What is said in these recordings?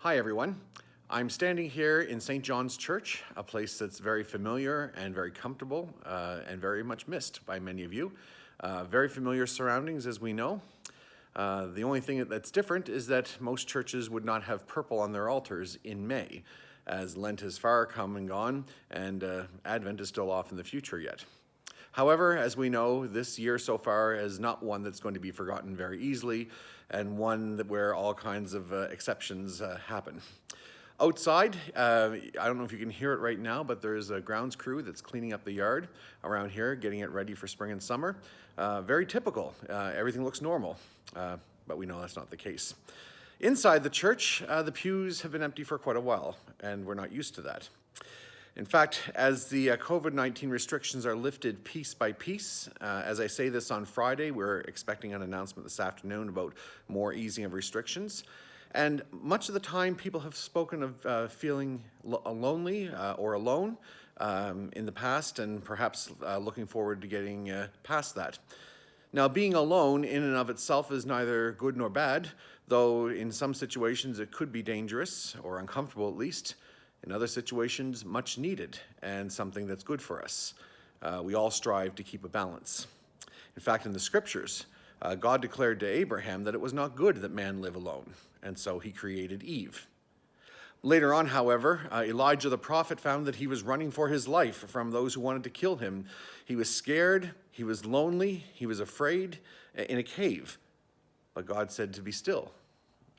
Hi everyone. I'm standing here in St. John's Church, a place that's very familiar and very comfortable and very much missed by many of you. Very familiar surroundings, as we know. The only thing that's different is that most churches would not have purple on their altars in May, as Lent has far come and gone and Advent is still off in the future yet. However, as we know, this year so far is not one that's going to be forgotten very easily, and one where all kinds of exceptions happen. Outside, I don't know if you can hear it right now, but there's a grounds crew that's cleaning up the yard around here, getting it ready for spring and summer. Very typical. Everything looks normal, but we know that's not the case. Inside the church, the pews have been empty for quite a while, and we're not used to that. In fact, as the COVID-19 restrictions are lifted piece by piece, as I say this on Friday, we're expecting an announcement this afternoon about more easing of restrictions. And much of the time, people have spoken of feeling lonely or alone in the past, and perhaps looking forward to getting past that. Now, being alone in and of itself is neither good nor bad, though in some situations it could be dangerous, or uncomfortable at least. In other situations, much needed and something that's good for us. We all strive to keep a balance. In fact, in the scriptures, God declared to Abraham that it was not good that man live alone, and so he created Eve. Later on, however, Elijah the prophet found that he was running for his life from those who wanted to kill him. He was scared, he was lonely, he was afraid in a cave. But God said to be still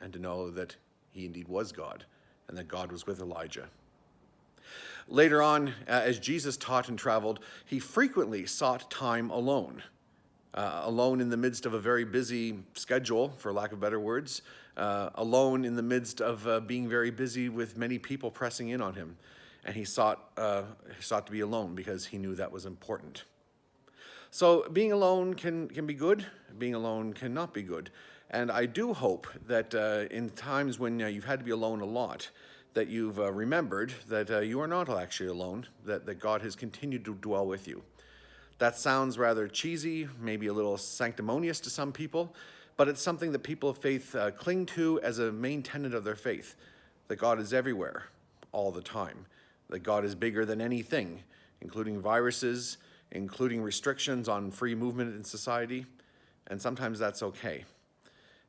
and to know that he indeed was God, and that God was with Elijah. Later on, as Jesus taught and traveled, he frequently sought time alone. Alone in the midst of a very busy schedule, for lack of better words. Alone in the midst of being very busy with many people pressing in on him. And he sought to be alone because he knew that was important. So being alone can be good, being alone cannot be good. And I do hope that in times when you've had to be alone a lot, that you've remembered that you are not actually alone, that God has continued to dwell with you. That sounds rather cheesy, maybe a little sanctimonious to some people, but it's something that people of faith cling to as a main tenet of their faith, that God is everywhere, all the time, that God is bigger than anything, including viruses, including restrictions on free movement in society, and sometimes that's okay.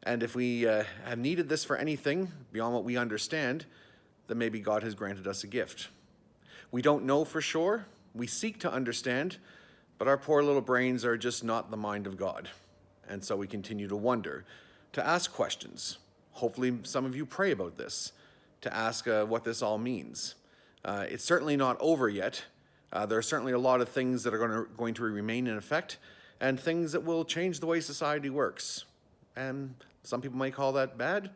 And if we have needed this for anything beyond what we understand, then maybe God has granted us a gift. We don't know for sure. We seek to understand, but our poor little brains are just not the mind of God. And so we continue to wonder, to ask questions. Hopefully some of you pray about this, to ask what this all means. It's certainly not over yet. There are certainly a lot of things that are going to remain in effect, and things that will change the way society works. And some people might call that bad,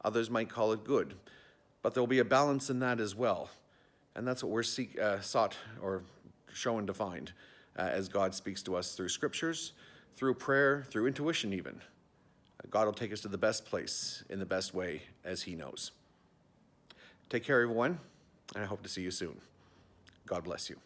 others might call it good. But there will be a balance in that as well. And that's what we're sought or shown to find as God speaks to us through scriptures, through prayer, through intuition even. God will take us to the best place in the best way as he knows. Take care, everyone, and I hope to see you soon. God bless you.